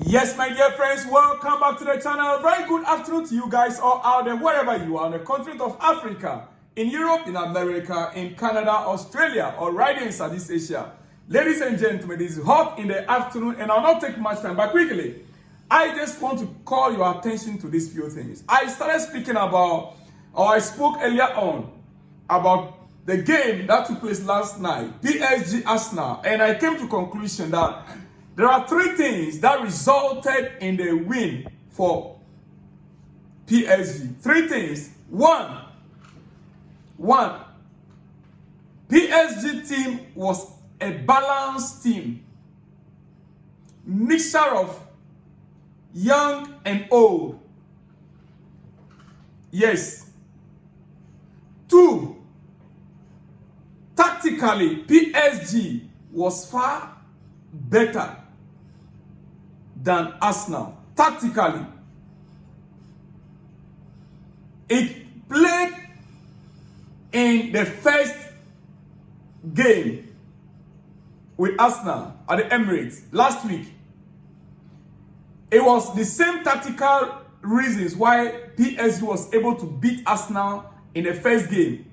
Yes, my dear friends, welcome back to the channel. Very good afternoon to you guys all out there, wherever you are, on the continent of Africa, in Europe, in America, in Canada, Australia, or right in Southeast Asia. Ladies and gentlemen, it is hot in the afternoon, and I'll not take much time, but quickly, I just want to call your attention to these few things. I started speaking about, or I spoke earlier on, about the game that took place last night, PSG Arsenal, and I came to conclusion that there are three things that resulted in the win for PSG. Three things. One, PSG team was a balanced team. Mixture of young and old. Yes. Two, tactically, PSG was far better than Arsenal. Tactically, it played in the first game with Arsenal at the Emirates last week. It was the same tactical reasons why PSG was able to beat Arsenal in the first game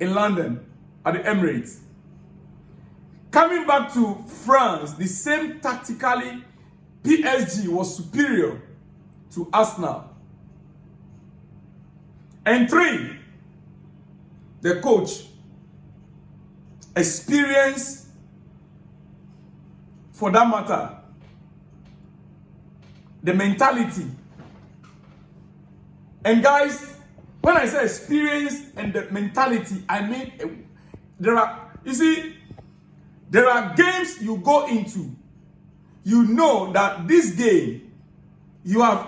in London at the Emirates. Coming back to France, the same tactically, PSG was superior to Arsenal. And three, the coach, experience for that matter, the mentality. And guys, when I say experience and the mentality, I mean there are games you go into, you know that this game, you have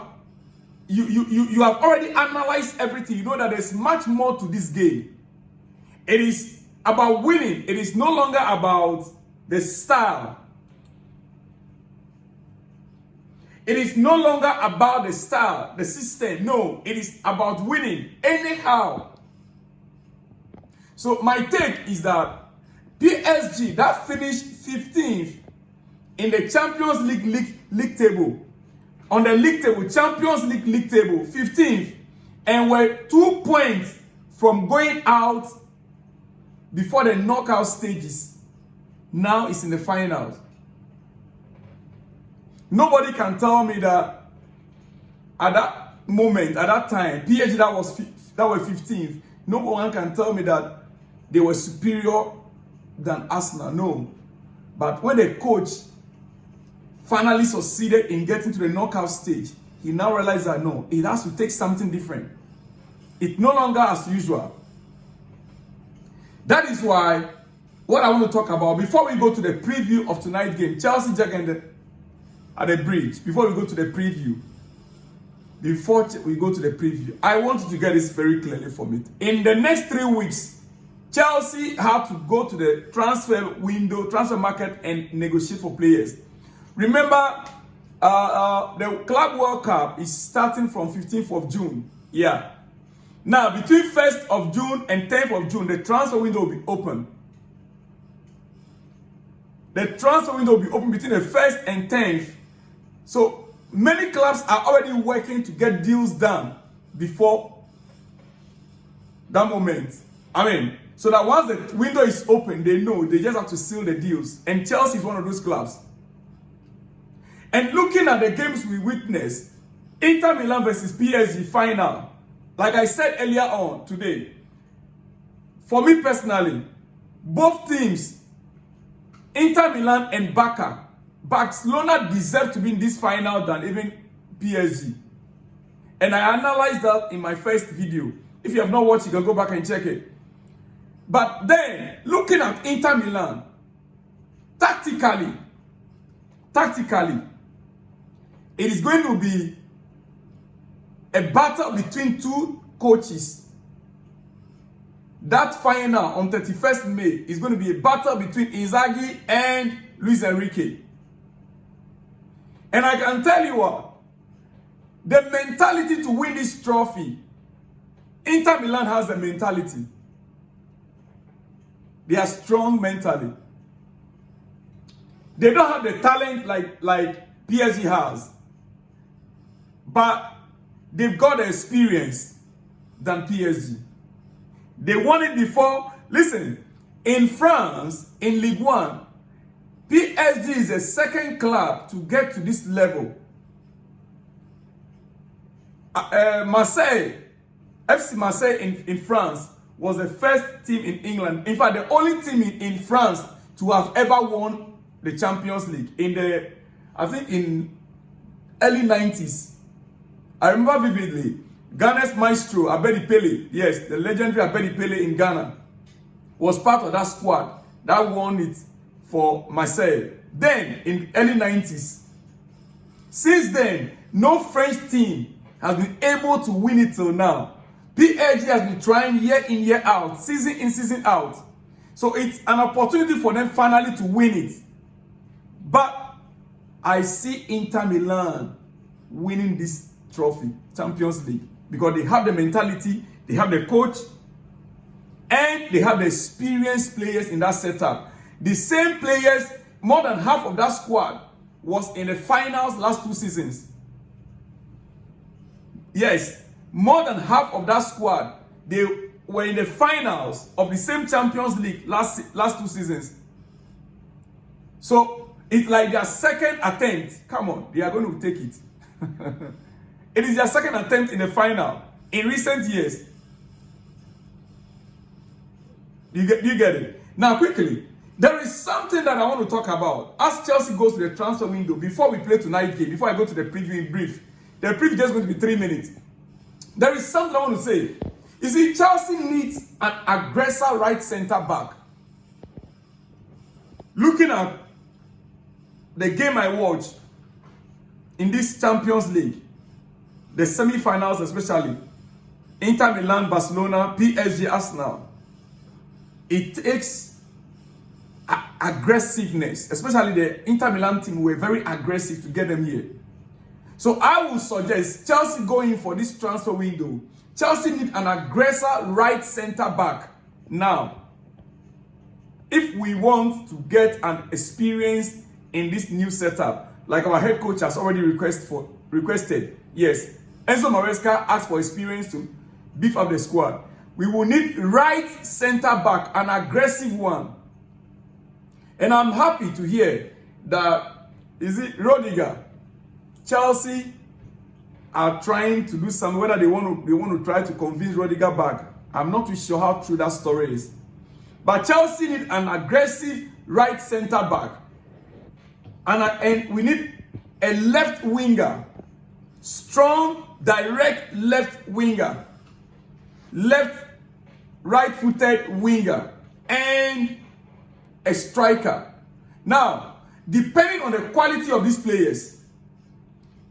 already analyzed everything. You know that there's much more to this game. It is about winning. It is no longer about the style. It is no longer about the style, the system. No, it is about winning anyhow. So my take is that PSG that finished 15th in the Champions League table, on the league table, Champions League table, 15th, and were 2 points from going out before the knockout stages. Now it's in the finals. Nobody can tell me that at that moment, at that time, PSG that were 15th, no one can tell me that they were superior than Arsenal. No. But when the coach finally succeeded in getting to the knockout stage, he now realized that no, it has to take something different. It's no longer as usual. That is why what I want to talk about, before we go to the preview of tonight's game, Chelsea Djurgarden at the bridge, before we go to the preview, I want you to get this very clearly for me. In the next 3 weeks, Chelsea have to go to the transfer market and negotiate for players. Remember, the Club World Cup is starting from 15th of June. Yeah. Now, between 1st of June and 10th of June, the transfer window will be open. The transfer window will be open between the 1st and 10th. So, many clubs are already working to get deals done before that moment. So that once the window is open, they know they just have to seal the deals. And Chelsea is one of those clubs. And looking at the games we witnessed, Inter Milan versus PSG final, like I said earlier on today, for me personally, both teams, Inter Milan and Barcelona deserve to be in this final than even PSG. And I analyzed that in my first video. If you have not watched, you can go back and check it. But then, looking at Inter Milan, tactically, it is going to be a battle between two coaches. That final on 31st May is going to be a battle between Inzaghi and Luis Enrique. And I can tell you what, the mentality to win this trophy, Inter Milan has the mentality. They are strong mentally. They don't have the talent like PSG has. but they've got the experience than PSG. They won it before. Listen, in France, in Ligue 1, PSG is the second club to get to this level. Marseille, FC Marseille in France was the first team in England. In fact, the only team in France to have ever won the Champions League I think in early 90s. I remember vividly, Ghana's maestro, Abedi Pele, yes, the legendary Abedi Pele in Ghana, was part of that squad that won it for Marseille. Then, in early 90s. Since then, no French team has been able to win it till now. PSG has been trying year in, year out, season in, season out. So it's an opportunity for them finally to win it. But I see Inter Milan winning this trophy, Champions League, because they have the mentality, they have the coach, and they have the experienced players in that setup. The same players, more than half of that squad was in the finals last 2 seasons. Yes, more than half of that squad, they were in the finals of the same Champions League last 2 seasons. So it's like their second attempt. Come on, they are going to take it. It is their second attempt in the final in recent years. You get it? Now, quickly, there is something that I want to talk about. As Chelsea goes to the transfer window, before we play tonight's game, before I go to the preview in brief, the preview is just going to be 3 minutes. There is something I want to say. You see, Chelsea needs an aggressor right center back. Looking at the game I watched in this Champions League, the semi-finals especially, Inter Milan, Barcelona, PSG, Arsenal, it takes aggressiveness, especially the Inter Milan team were very aggressive to get them here. So I would suggest Chelsea going for this transfer window. Chelsea need an aggressor right center back now. If we want to get an experience in this new setup, like our head coach has already requested, yes, Enzo Maresca asked for experience to beef up the squad. We will need right center back, an aggressive one. And I'm happy to hear that, is it Rodiger? Chelsea are trying to do something, whether they want to try to convince Rodiger back. I'm not too sure how true that story is. But Chelsea need an aggressive right center back. And we need a left winger. Strong, direct left winger. Right-footed winger. And a striker. Now, depending on the quality of these players,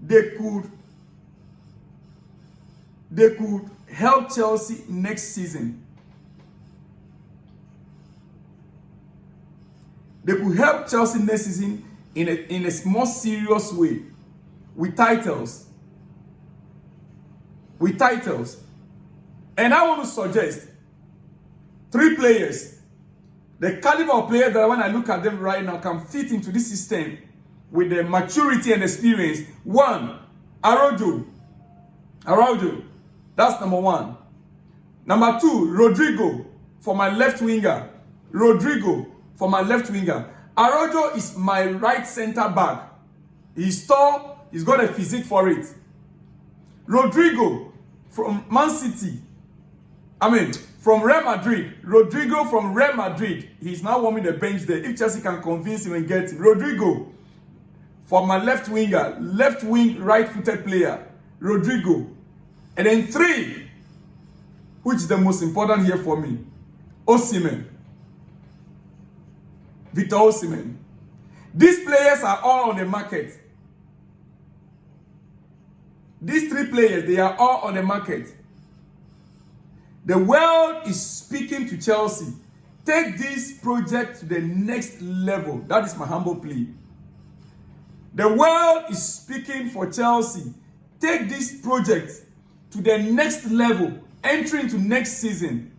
they could help Chelsea next season. They could help Chelsea next season in a more serious way, with titles. And I want to suggest 3 players. The caliber of players that when I look at them right now can fit into this system with the maturity and experience. 1, Araujo. That's number 1. Number 2, Rodrigo for my left winger. Araujo is my right center back. He's tall, he's got a physique for it. Rodrigo from from Real Madrid. Rodrigo from Real Madrid. He's now warming the bench there. If Chelsea can convince him and get him. Rodrigo for my left winger, left wing, right-footed player. Rodrigo. And then 3, which is the most important here for me, Osimhen. Victor Osimhen. These players are all on the market. These 3 players, they are all on the market. The world is speaking to Chelsea. Take this project to the next level. That is my humble plea. The world is speaking for Chelsea. Take this project to the next level, entering into next season.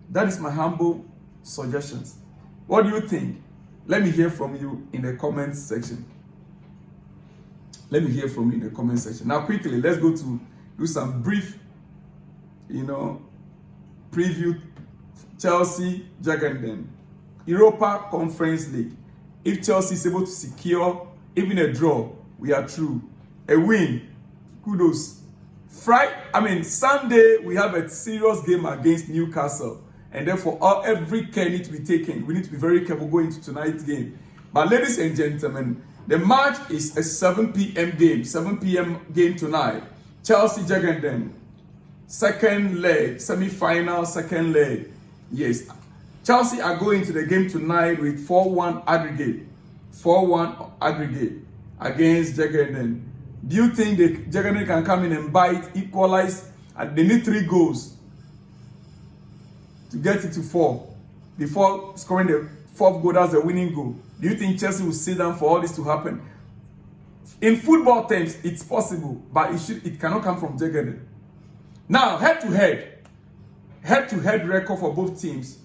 That is my humble suggestions. What do you think? Let me hear from you in the comments section. Let me hear from you in the comment section. Now, quickly, let's go to do some brief, preview. Chelsea, Djurgarden, Europa Conference League. If Chelsea is able to secure even a draw, we are through. A win, kudos. Sunday, we have a serious game against Newcastle. And therefore, every care needs to be taken. We need to be very careful going into tonight's game. But ladies and gentlemen, the match is a 7 p.m. game. 7 p.m. game tonight. Chelsea, Djurgarden. Second leg, semi-final, second leg. Yes. Chelsea are going to the game tonight with 4-1 aggregate. 4-1 aggregate against Djurgarden. Do you think the Djurgarden can come in and bite, equalize, and they need 3 goals to get it to 4 before scoring the 4th goal? That's the winning goal. Do you think Chelsea will sit down for all this to happen? In football terms, it's possible, but it cannot come from Djurgarden. Now, head-to-head record for both teams.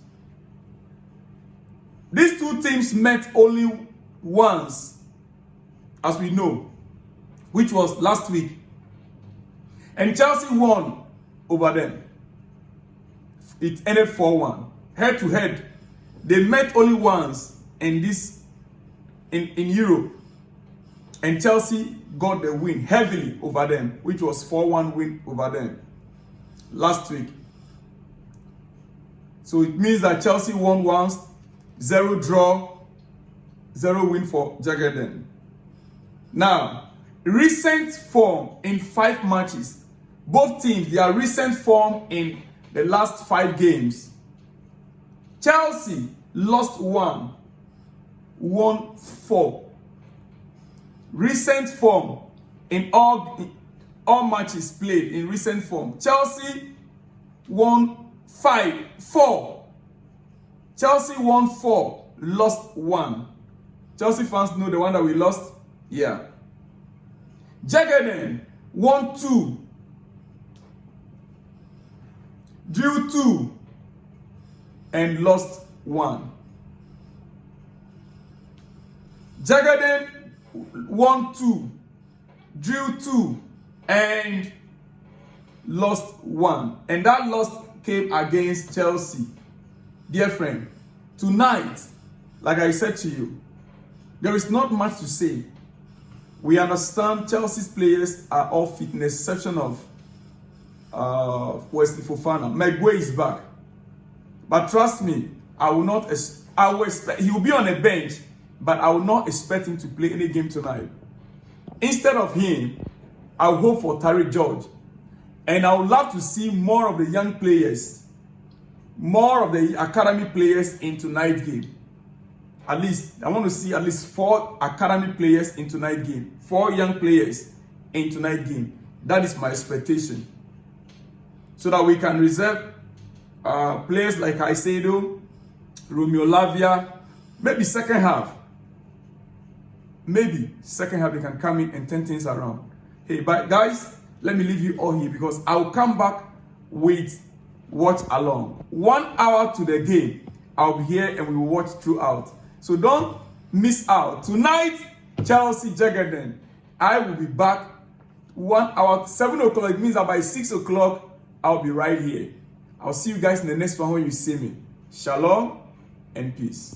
These two teams met only once, as we know, which was last week. And Chelsea won over them. It ended 4-1. Head-to-head, they met only once in Europe. And Chelsea got the win heavily over them, which was 4-1 win over them last week. So it means that Chelsea won once, 0 draw, 0 win for Djurgarden. Now, recent form in 5 matches. Both teams, their recent form in the last 5 games. Chelsea lost 1, won 4. Recent form in all matches played in recent form. Chelsea won 4. Chelsea won 4, lost 1. Chelsea fans know the one that we lost? Yeah. Djurgarden won 2, drew 2, and lost 1. Djurgarden won 2, drew 2, and lost 1. And that loss came against Chelsea. Dear friend, tonight, like I said to you, there is not much to say. We understand Chelsea's players are all fit, in exception of Wesley Fofana. Maguire is back. But trust me, I will expect, he will be on a bench, but I will not expect him to play any game tonight. Instead of him, I will hope for Tariq George. And I would love to see more of the young players, more of the academy players in tonight's game. At least, I want to see at least 4 academy players in tonight's game. 4 young players in tonight's game. That is my expectation. So that we can reserve players like Caicedo, Romeo Lavia, maybe second half. Maybe second half they can come in and turn things around. Hey, but guys, let me leave you all here because I'll come back with watch along. 1 hour to the game. I'll be here and we will watch throughout. So don't miss out. Tonight, Chelsea Djurgarden. I will be back 1 hour, 7 o'clock. It means that by 6 o'clock, I'll be right here. I'll see you guys in the next one when you see me. Shalom and peace.